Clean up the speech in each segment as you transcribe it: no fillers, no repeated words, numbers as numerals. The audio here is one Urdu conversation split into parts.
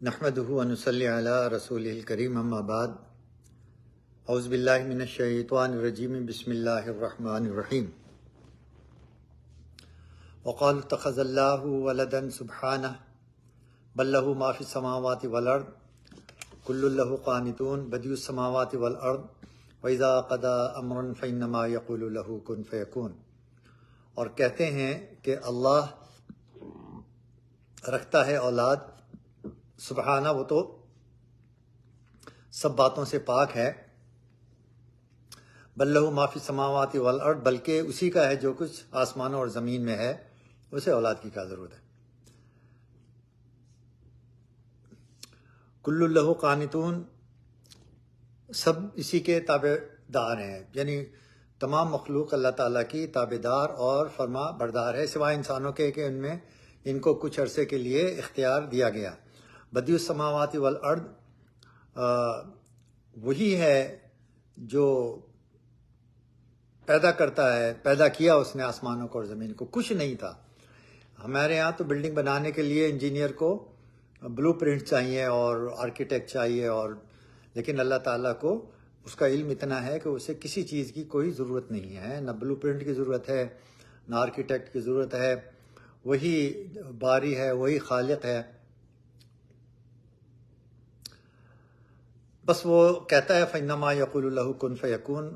نحمدہ و نصلی علی رسولہ الکریم اما بعد اعوذ باللہ من الشیطان الرجیم بسم اللہ الرحمن الرحیم وقالوا اتخذ اللہ ولدا سبحانہ بل لہ ما فی السماوات والارض کل لہ قانتون بدیع السماوات والارض واذا قضى امرا فانما یقول لہ کن فیکون۔ اور کہتے ہیں کہ اللہ رکھتا ہے اولاد، سبحانہ، وہ تو سب باتوں سے پاک ہے، بل لہ ما فی السماوات والارض، بلکہ اسی کا ہے جو کچھ آسمانوں اور زمین میں ہے، اسے اولاد کی کیا ضرورت ہے۔ کل لہ قانتون، سب اسی کے تابع دار ہیں، یعنی تمام مخلوق اللہ تعالیٰ کی تابع دار اور فرما بردار ہے، سوائے انسانوں کے کہ ان کو کچھ عرصے کے لیے اختیار دیا گیا۔ بدیع السماوات والارض، وہی ہے جو پیدا کرتا ہے، پیدا کیا اس نے آسمانوں کو اور زمین کو، کچھ نہیں تھا۔ ہمارے ہاں تو بلڈنگ بنانے کے لیے انجینئر کو بلو پرنٹ چاہیے اور آرکیٹیکٹ چاہیے، لیکن اللہ تعالیٰ کو اس کا علم اتنا ہے کہ اسے کسی چیز کی کوئی ضرورت نہیں ہے، نہ بلو پرنٹ کی ضرورت ہے، نہ آرکیٹیکٹ کی ضرورت ہے، وہی باری ہے، وہی خالق ہے۔ بس وہ کہتا ہے فَإِنَّمَا يَقُولُ لَهُ كُن فَيَكُونُ۔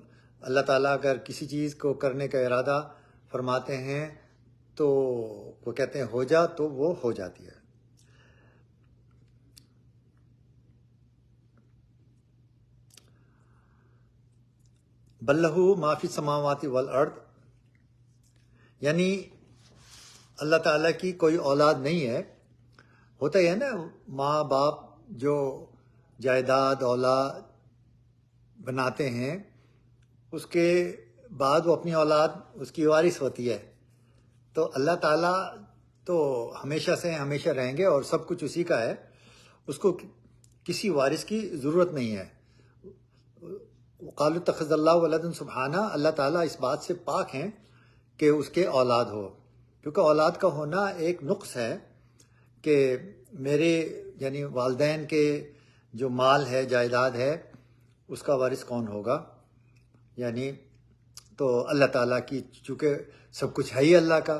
اللہ تعالیٰ اگر کسی چیز کو کرنے کا ارادہ فرماتے ہیں تو وہ کہتے ہیں ہو جا، تو وہ ہو جاتی ہے۔ بل لہ ما فی السماوات والارض، یعنی اللہ تعالیٰ کی کوئی اولاد نہیں ہے۔ ہوتا ہی ہے نا، ماں باپ جو جائیداد اولاد بناتے ہیں، اس کے بعد وہ اپنی اولاد اس کی وارث ہوتی ہے، تو اللہ تعالیٰ تو ہمیشہ سے ہمیشہ رہیں گے اور سب کچھ اسی کا ہے، اس کو کسی وارث کی ضرورت نہیں ہے۔ قالوا اتخذ اللہ ولدا سبحانہ، اللہ تعالیٰ اس بات سے پاک ہیں کہ اس کے اولاد ہو، کیونکہ اولاد کا ہونا ایک نقص ہے کہ میرے یعنی والدین کے جو مال ہے، جائیداد ہے، اس کا وارث کون ہوگا؟ یعنی تو اللہ تعالیٰ کی، چونکہ سب کچھ ہے ہی اللہ کا،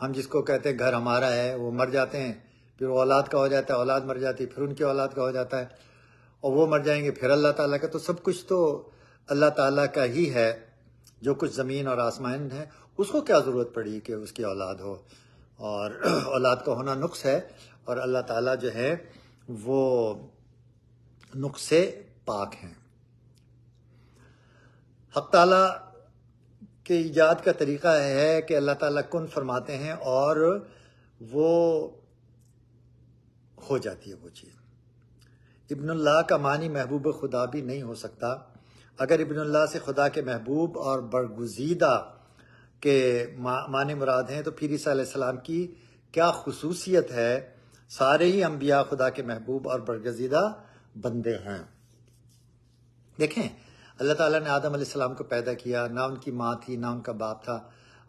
ہم جس کو کہتے ہیں گھر ہمارا ہے، وہ مر جاتے ہیں، پھر وہ اولاد کا ہو جاتا ہے، اولاد مر جاتی ہے، پھر ان کی اولاد کا ہو جاتا ہے، اور وہ مر جائیں گے، پھر اللہ تعالیٰ کا، تو سب کچھ تو اللہ تعالیٰ کا ہی ہے۔ جو کچھ زمین اور آسمان ہے، اس کو کیا ضرورت پڑی کہ اس کی اولاد ہو؟ اور اولاد کا ہونا نقص ہے، اور اللہ تعالیٰ جو ہے وہ نقص سے پاک ہیں۔ حق تعالیٰ کے ایجاد کا طریقہ ہے کہ اللہ تعالیٰ کن فرماتے ہیں اور وہ ہو جاتی ہے وہ چیز۔ ابن اللہ کا معنی محبوب خدا بھی نہیں ہو سکتا۔ اگر ابن اللہ سے خدا کے محبوب اور برگزیدہ کے معنی مراد ہیں، تو پھر عیسیٰ علیہ السلام کی کیا خصوصیت ہے؟ سارے ہی انبیاء خدا کے محبوب اور برگزیدہ بندے ہیں۔ دیکھیں، اللہ تعالیٰ نے آدم علیہ السلام کو پیدا کیا، نہ ان کی ماں تھی نہ ان کا باپ تھا۔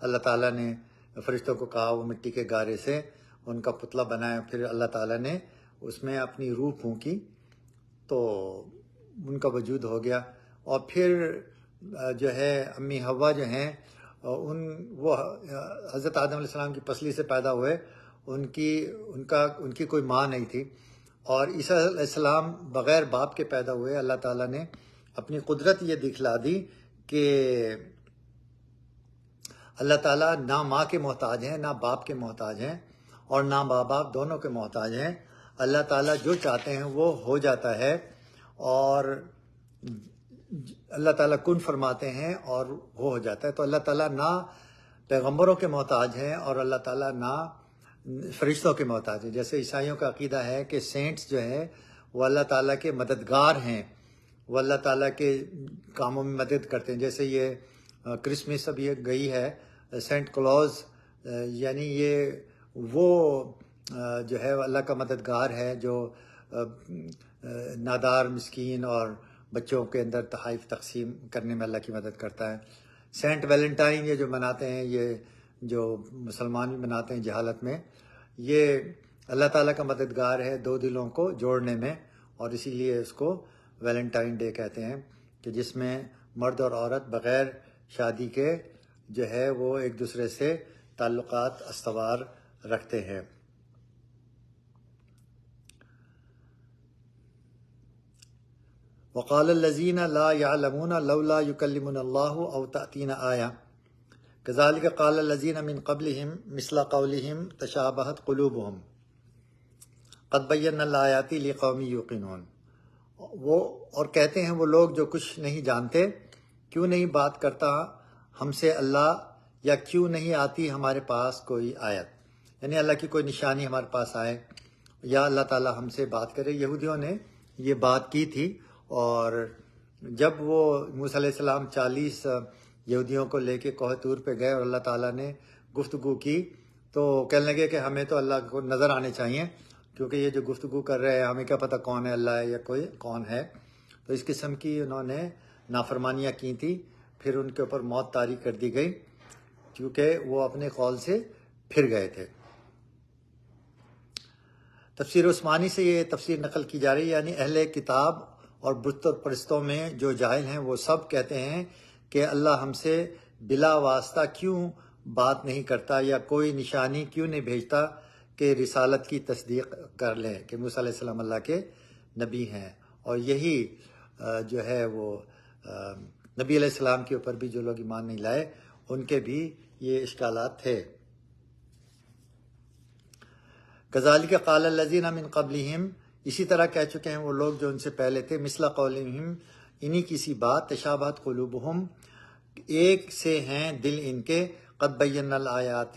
اللہ تعالیٰ نے فرشتوں کو کہا وہ مٹی کے گارے سے ان کا پتلا بنایا، پھر اللہ تعالیٰ نے اس میں اپنی روح پھونکی تو ان کا وجود ہو گیا، اور پھر جو ہے امی حوا جو ہیں وہ حضرت آدم علیہ السلام کی پسلی سے پیدا ہوئے، ان کی کوئی ماں نہیں تھی، اور عیسیٰ علیہ السلام بغیر باپ کے پیدا ہوئے۔ اللہ تعالیٰ نے اپنی قدرت یہ دکھلا دی کہ اللہ تعالیٰ نہ ماں کے محتاج ہیں، نہ باپ کے محتاج ہیں، اور نہ ماں باپ دونوں کے محتاج ہیں۔ اللہ تعالیٰ جو چاہتے ہیں وہ ہو جاتا ہے، اور اللہ تعالیٰ کن فرماتے ہیں اور وہ ہو جاتا ہے۔ تو اللہ تعالیٰ نہ پیغمبروں کے محتاج ہیں اور اللہ تعالیٰ نہ فرشتوں کے محتاج ہیں۔ جیسے عیسائیوں کا عقیدہ ہے کہ سینٹس جو ہیں وہ اللہ تعالیٰ کے مددگار ہیں، وہ اللہ تعالیٰ کے کاموں میں مدد کرتے ہیں۔ جیسے یہ کرسمس اب یہ گئی ہے، سینٹ کلوز، یعنی یہ وہ جو ہے اللہ کا مددگار ہے، جو نادار، مسکین اور بچوں کے اندر تحائف تقسیم کرنے میں اللہ کی مدد کرتا ہے۔ سینٹ ویلنٹائن یہ جو مناتے ہیں، یہ جو مسلمان بھی مناتے ہیں جہالت میں، یہ اللہ تعالیٰ کا مددگار ہے دو دلوں کو جوڑنے میں، اور اسی لیے اس کو ویلنٹائن ڈے کہتے ہیں، کہ جس میں مرد اور عورت بغیر شادی کے جو ہے وہ ایک دوسرے سے تعلقات استوار رکھتے ہیں۔ وقال الذین لا يعلمون لولا يكلمنا الله او تأتينا آیہ كذلك قال الذین من قبلهم مثل قولهم تشابہت قلوبهم قد بینا الآیات لقوم یوقنون۔ وہ اور کہتے ہیں وہ لوگ جو کچھ نہیں جانتے، کیوں نہیں بات کرتا ہم سے اللہ، یا کیوں نہیں آتی ہمارے پاس کوئی آیت، یعنی اللہ کی کوئی نشانی ہمارے پاس آئے یا اللہ تعالیٰ ہم سے بات کرے۔ یہودیوں نے یہ بات کی تھی، اور جب وہ موسیٰ علیہ السلام 40 یہودیوں کو لے کے کوہ طور پہ گئے اور اللہ تعالیٰ نے گفتگو کی، تو کہنے لگے کہ ہمیں تو اللہ کو نظر آنے چاہیے، کیونکہ یہ جو گفتگو کر رہے ہیں ہمیں کیا پتہ کون ہے، اللہ ہے یا کوئی کون ہے۔ تو اس قسم کی انہوں نے نافرمانیاں کی تھی، پھر ان کے اوپر موت طاری کر دی گئی، کیونکہ وہ اپنے قول سے پھر گئے تھے۔ تفسیر عثمانی سے یہ تفسیر نقل کی جا رہی ہے، یعنی اہل کتاب اور بت پرستوں میں جو جاہل ہیں وہ سب کہتے ہیں کہ اللہ ہم سے بلا واسطہ کیوں بات نہیں کرتا، یا کوئی نشانی کیوں نہیں بھیجتا کہ رسالت کی تصدیق کر لیں کہ موسیٰ علیہ السلام اللہ کے نبی ہیں۔ اور یہی جو ہے وہ نبی علیہ السلام کے اوپر بھی جو لوگ ایمان نہیں لائے ان کے بھی یہ اشکالات تھے۔ کذالک قال الذین من قبلہم، اسی طرح کہہ چکے ہیں وہ لوگ جو ان سے پہلے تھے، مثل قولہم، انہی کی سی بات، تشابہت قلوبہم، ایک سے ہیں دل ان کے، قد بینا الآیات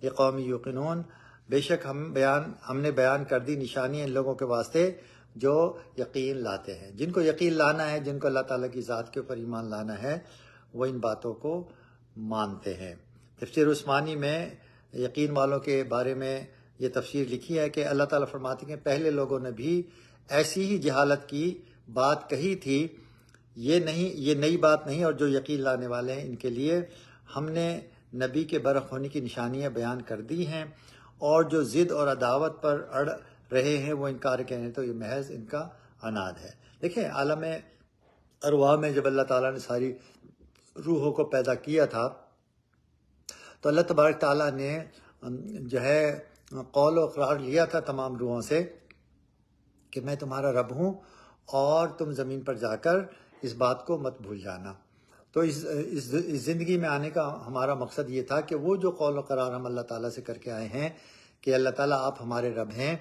لقوم یوقنون، بے شک ہم نے بیان کر دی نشانیاں ان لوگوں کے واسطے جو یقین لاتے ہیں۔ جن کو یقین لانا ہے، جن کو اللہ تعالیٰ کی ذات کے اوپر ایمان لانا ہے، وہ ان باتوں کو مانتے ہیں۔ تفسیر عثمانی میں یقین والوں کے بارے میں یہ تفسیر لکھی ہے کہ اللہ تعالیٰ فرماتے ہیں کہ پہلے لوگوں نے بھی ایسی ہی جہالت کی بات کہی تھی، یہ نئی بات نہیں، اور جو یقین لانے والے ہیں ان کے لیے ہم نے نبی کے برحق ہونے کی نشانیاں بیان کر دی ہیں، اور جو ضد اور عداوت پر اڑ رہے ہیں وہ انکار کہیں تو یہ محض ان کا عناد ہے۔ دیکھیں عالم ارواح میں جب اللہ تعالیٰ نے ساری روحوں کو پیدا کیا تھا تو اللہ تبارک تعالیٰ نے جو ہے قول و اقرار لیا تھا تمام روحوں سے کہ میں تمہارا رب ہوں، اور تم زمین پر جا کر اس بات کو مت بھول جانا۔ تو اس زندگی میں آنے کا ہمارا مقصد یہ تھا کہ وہ جو قول و قرار ہم اللہ تعالیٰ سے کر کے آئے ہیں کہ اللہ تعالیٰ آپ ہمارے رب ہیں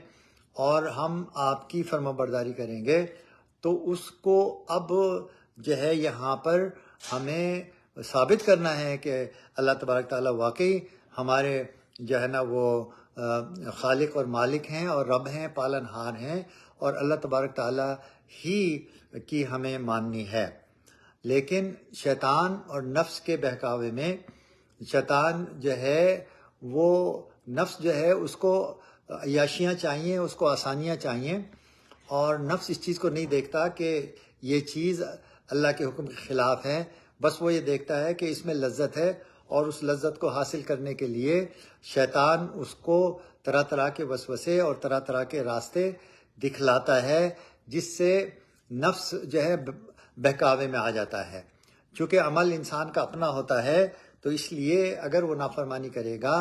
اور ہم آپ کی فرما برداری کریں گے، تو اس کو اب جو ہے یہاں پر ہمیں ثابت کرنا ہے کہ اللہ تبارک تعالیٰ واقعی ہمارے جو ہے نا وہ خالق اور مالک ہیں اور رب ہیں، پالن ہار ہیں، اور اللہ تبارک تعالیٰ ہی کی ہمیں ماننی ہے۔ لیکن شیطان اور نفس کے بہکاوے میں شیطان جو ہے وہ نفس جو ہے اس کو عیاشیاں چاہیے، اس کو آسانیاں چاہیے، اور نفس اس چیز کو نہیں دیکھتا کہ یہ چیز اللہ کے حکم کے خلاف ہے، بس وہ یہ دیکھتا ہے کہ اس میں لذت ہے، اور اس لذت کو حاصل کرنے کے لیے شیطان اس کو طرح طرح کے وسوسے اور طرح طرح کے راستے دکھلاتا ہے، جس سے نفس جو ہے بہکاوے میں آ جاتا ہے۔ چونکہ عمل انسان کا اپنا ہوتا ہے، تو اس لیے اگر وہ نافرمانی کرے گا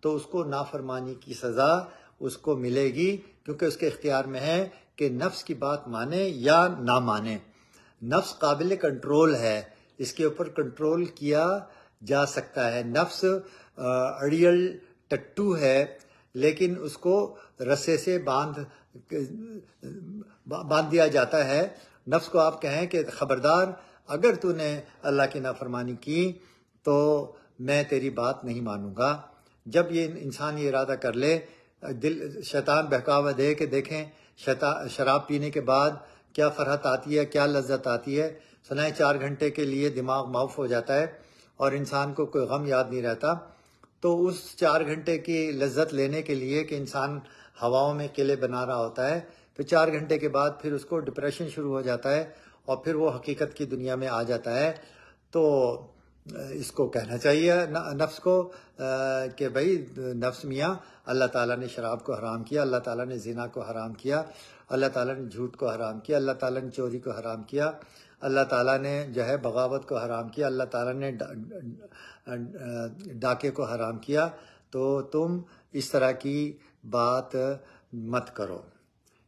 تو اس کو نافرمانی کی سزا اس کو ملے گی، کیونکہ اس کے اختیار میں ہے کہ نفس کی بات مانے یا نہ مانے۔ نفس قابل کنٹرول ہے، اس کے اوپر کنٹرول کیا جا سکتا ہے۔ نفس اڑیل ٹٹو ہے، لیکن اس کو رسے سے باندھ دیا جاتا ہے۔ نفس کو آپ کہیں کہ خبردار، اگر تو نے اللہ کی نافرمانی کی تو میں تیری بات نہیں مانوں گا۔ جب یہ انسان یہ ارادہ کر لے، شیطان بہکاوا دے کہ دیکھیں شراب پینے کے بعد کیا فرحت آتی ہے، کیا لذت آتی ہے، سنائے 4 گھنٹے کے لیے دماغ معاف ہو جاتا ہے اور انسان کو کوئی غم یاد نہیں رہتا، تو اس 4 گھنٹے کی لذت لینے کے لیے کہ انسان ہواؤں میں قلعے بنا رہا ہوتا ہے، پھر 4 گھنٹے کے بعد پھر اس کو ڈپریشن شروع ہو جاتا ہے، اور پھر وہ حقیقت کی دنیا میں آ جاتا ہے۔ تو اس کو کہنا چاہیے نفس کو کہ بھائی نفس میاں، اللہ تعالیٰ نے شراب کو حرام کیا، اللہ تعالیٰ نے زنا کو حرام کیا، اللہ تعالیٰ نے جھوٹ کو حرام کیا، اللہ تعالیٰ نے چوری کو حرام کیا، اللہ تعالیٰ نے جو ہے بغاوت کو حرام کیا، اللہ تعالیٰ نے ڈاکے کو حرام کیا، تو تم اس طرح کی بات مت کرو۔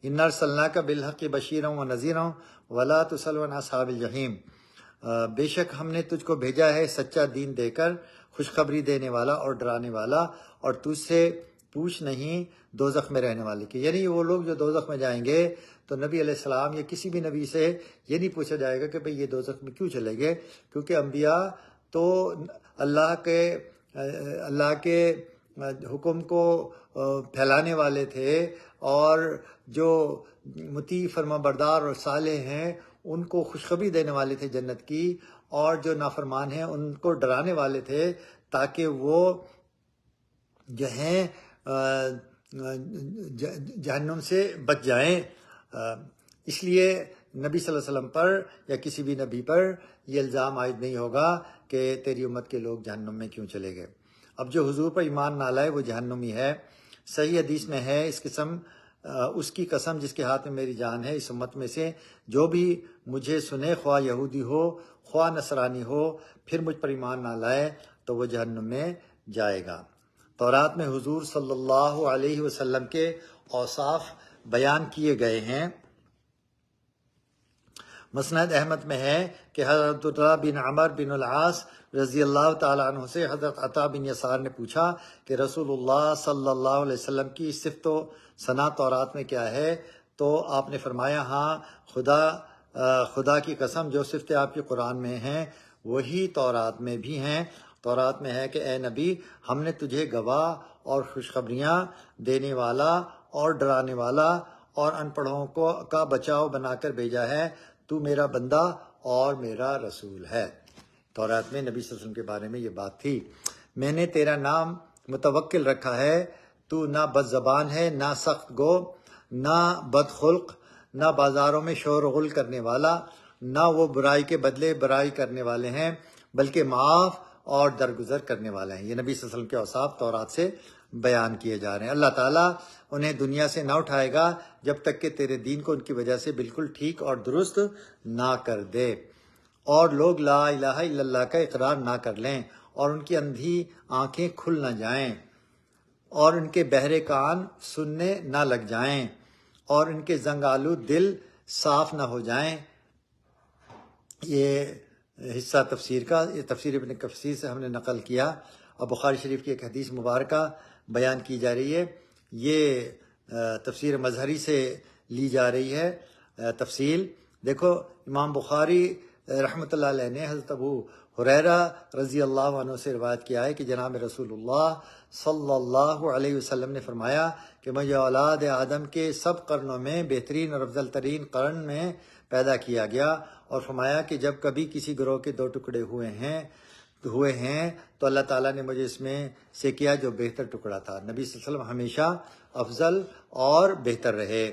اِنَّا أَرْسَلْنَاكَ بِالْحَقِّ بَشِيرًا وَنَذِيرًا وَلَا تُسْأَلُ عَنْ أَصْحَابِ الْجَحِيمِ، بے شک ہم نے تجھ کو بھیجا ہے سچا دین دے کر، خوشخبری دینے والا اور ڈرانے والا، اور تجھ سے پوچھ نہیں دوزخ میں رہنے والے کی۔ یعنی وہ لوگ جو دوزخ میں جائیں گے تو نبی علیہ السلام یا کسی بھی نبی سے یہ نہیں پوچھا جائے گا کہ بھئی یہ دوزخ میں کیوں چلے گئے، کیونکہ انبیاء تو اللہ کے حکم کو پھیلانے والے تھے، اور جو مطیع فرما بردار اور صالح ہیں ان کو خوشخبری دینے والے تھے جنت کی، اور جو نافرمان ہیں ان کو ڈرانے والے تھے تاکہ وہ جو ہیں جہنم سے بچ جائیں۔ اس لیے نبی صلی اللہ علیہ وسلم پر یا کسی بھی نبی پر یہ الزام عائد نہیں ہوگا کہ تیری امت کے لوگ جہنم میں کیوں چلے گئے۔ اب جو حضور پر ایمان نہ لائے وہ جہنمی ہے۔ صحیح حدیث میں ہے اس کی قسم جس کے ہاتھ میں میری جان ہے، اس امت میں سے جو بھی مجھے سنے، خواہ یہودی ہو خواہ نصرانی ہو، پھر مجھ پر ایمان نہ لائے تو وہ جہنم میں جائے گا۔ تورات میں حضور صلی اللہ علیہ وسلم کے اوصاف بیان کیے گئے ہیں۔ مسند احمد میں ہے کہ حضرت عبداللہ بن عمر بن العاص رضی اللہ تعالیٰ عنہ سے حضرت عطا بن یسار نے پوچھا کہ رسول اللہ صلی اللہ علیہ وسلم کی صفت و ثنا تورات میں کیا ہے؟ تو آپ نے فرمایا، ہاں، خدا کی قسم جو صفتیں آپ کے قرآن میں ہیں وہی تورات میں بھی ہیں۔ تورات میں ہے کہ اے نبی، ہم نے تجھے گواہ اور خوشخبریاں دینے والا اور ڈرانے والا اور ان پڑھوں کا بچاؤ بنا کر بھیجا ہے، تو میرا بندہ اور میرا رسول ہے۔ تورات میں نبی صلی اللہ علیہ وسلم کے بارے میں یہ بات تھی۔ میں نے تیرا نام متوکل رکھا ہے، تو نہ بد زبان ہے، نہ سخت گو، نہ بد خلق، نہ بازاروں میں شور و غل کرنے والا، نہ وہ برائی کے بدلے برائی کرنے والے ہیں، بلکہ معاف اور درگزر کرنے والے ہیں۔ یہ نبی صلی اللہ علیہ وسلم کے اوصاف تورات سے بیان کیے جا رہے ہیں۔ اللہ تعالیٰ انہیں دنیا سے نہ اٹھائے گا جب تک کہ تیرے دین کو ان کی وجہ سے بالکل ٹھیک اور درست نہ کر دے، اور لوگ لا الہ الا اللہ کا اقرار نہ کر لیں، اور ان کی اندھی آنکھیں کھل نہ جائیں، اور ان کے بہرے کان سننے نہ لگ جائیں، اور ان کے زنگ آلود دل صاف نہ ہو جائیں۔ یہ حصہ تفسیر کا، یہ تفسیر ابن کثیر سے ہم نے نقل کیا، اور بخاری شریف کی ایک حدیث مبارکہ بیان کی جا رہی ہے۔ یہ تفسیر مظہری سے لی جا رہی ہے تفصیل۔ دیکھو، امام بخاری رحمۃ اللہ علیہ نے حضرت ابو ہریرہ رضی اللہ عنہ سے روایت کیا ہے کہ جناب رسول اللہ صلی اللہ علیہ وسلم نے فرمایا کہ مجھے اولاد آدم کے سب قرنوں میں بہترین اور افضل ترین قرن میں پیدا کیا گیا، اور فرمایا کہ جب کبھی کسی گروہ کے 2 ٹکڑے ہوئے ہیں تو اللہ تعالیٰ نے مجھے اس میں سے کیا جو بہتر ٹکڑا تھا۔ نبی صلی اللہ علیہ وسلم ہمیشہ افضل اور بہتر رہے۔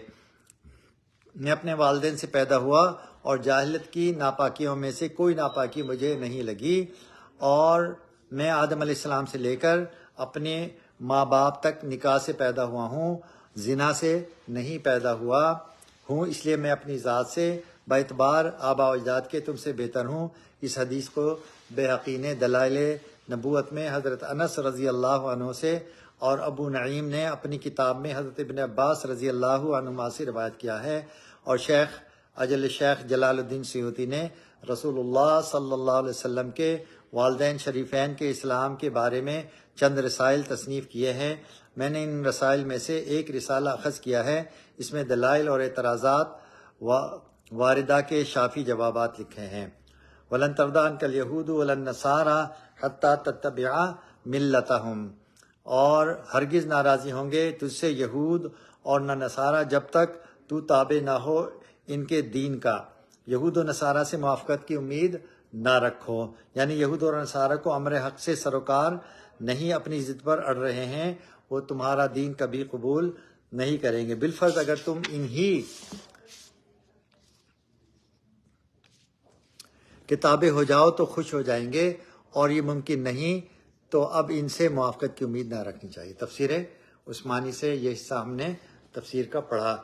میں اپنے والدین سے پیدا ہوا، اور جاہلیت کی ناپاکیوں میں سے کوئی ناپاکی مجھے نہیں لگی، اور میں آدم علیہ السلام سے لے کر اپنے ماں باپ تک نکاح سے پیدا ہوا ہوں، زنا سے نہیں پیدا ہوا ہوں، اس لیے میں اپنی ذات سے باعتبار آباء و اجداد کے تم سے بہتر ہوں۔ اس حدیث کو بیہقی نے دلائل نبوت میں حضرت انس رضی اللہ عنہ سے، اور ابو نعیم نے اپنی کتاب میں حضرت ابن عباس رضی اللہ عنہما سے روایت کیا ہے، اور شیخ جلال الدین سیوطی نے رسول اللہ صلی اللہ علیہ وسلم کے والدین شریفین کے اسلام کے بارے میں چند رسائل تصنیف کیے ہیں۔ میں نے ان رسائل میں سے ایک رسالہ اخذ کیا ہے، اس میں دلائل اور اعتراضات واردہ کے شافی جوابات لکھے ہیں۔ وَلَن تَرْضَىٰ عَنْكَ الْيَهُودُ وَلَا النَّصَارَىٰ حَتَّىٰ تَتَّبِعَ مِلَّتَهُمْ، اور ہرگز ناراضی ہوں گے تجھ سے یہود اور نہ نصارہ جب تک تو تابع نہ ہو ان کے دین کا۔ یہود و نصارہ سے موافقت کی امید نہ رکھو، یعنی یہود اور نصارہ کو امر حق سے سروکار نہیں، اپنی ضد پر اڑ رہے ہیں، وہ تمہارا دین کبھی قبول نہیں کریں گے، بالفرض اگر تم انہی کے تابع ہو جاؤ تو خوش ہو جائیں گے، اور یہ ممکن نہیں تو اب ان سے موافقت کی امید نہ رکھنی چاہیے۔ تفسیر عثمانی سے یہ حصہ ہم نے تفسیر کا پڑھا۔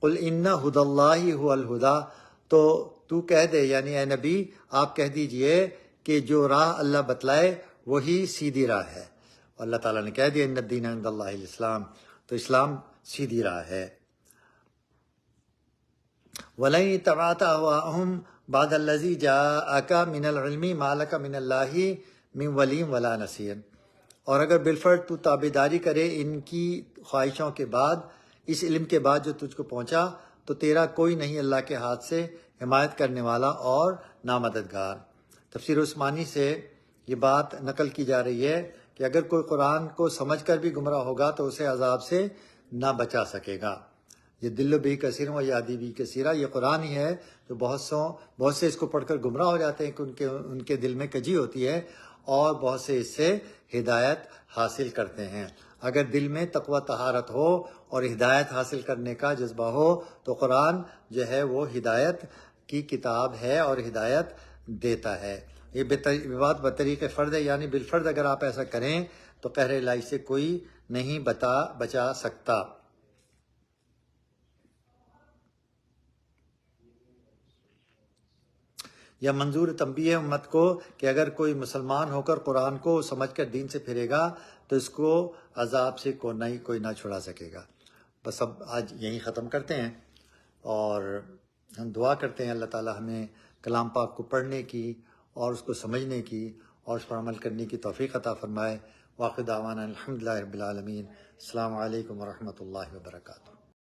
قل ان ھدی اللہ ھو الھدی، تو کہہ دے یعنی اے نبی آپ کہہ دیجئے کہ جو راہ اللہ بتلائے وہی سیدھی راہ ہے۔ اللہ تعالیٰ نے کہہ دیا ان الدین عند اللہ الاسلام، تو اسلام سیدھی راہ ہے۔ وَلَئِن اتَّبَعْتَ أَهْوَاءَهُمْ بَعْدَ الَّذِي جَاءَكَ مِنَ الْعِلْمِ مَا لَكَ مِنَ اللَّهِ مِنْ وَلِيٍّ وَلَا نَصِيرٍ، اور اگر بالفرض تو تابعداری کرے ان کی خواہشوں کے بعد، اس علم کے بعد جو تجھ کو پہنچا، تو تیرا کوئی نہیں اللہ کے ہاتھ سے حمایت کرنے والا اور نہ مددگار۔ تفسیر عثمانی سے یہ بات نقل کی جا رہی ہے کہ اگر کوئی قرآن کو سمجھ کر بھی گمراہ ہوگا تو اسے عذاب سے نہ بچا سکے گا۔ یہ دل بھی کثیر و یادی بھی کثیرہ، یہ قرآن ہی ہے جو بہت سے اس کو پڑھ کر گمراہ ہو جاتے ہیں کہ ان کے دل میں کجی ہوتی ہے، اور بہت سے اس سے ہدایت حاصل کرتے ہیں۔ اگر دل میں تقوی طہارت ہو اور ہدایت حاصل کرنے کا جذبہ ہو تو قرآن جو ہے وہ ہدایت کی کتاب ہے اور ہدایت دیتا ہے۔ یہ بات بطریق فرد ہے، یعنی بالفرد اگر آپ ایسا کریں تو قہر الہی سے کوئی نہیں بچا سکتا۔ یا منظور تنبیہ امت کو کہ اگر کوئی مسلمان ہو کر قرآن کو سمجھ کر دین سے پھرے گا تو اس کو عذاب سے کوئی نہ چھڑا سکے گا۔ بس اب آج یہیں ختم کرتے ہیں، اور ہم دعا کرتے ہیں اللہ تعالی ہمیں کلام پاک کو پڑھنے کی اور اس کو سمجھنے کی اور اس پر عمل کرنے کی توفیق عطا فرمائے۔ واخر دعوانا الحمدللہ رب العالمین۔ السلام علیکم ورحمۃ اللہ وبرکاتہ۔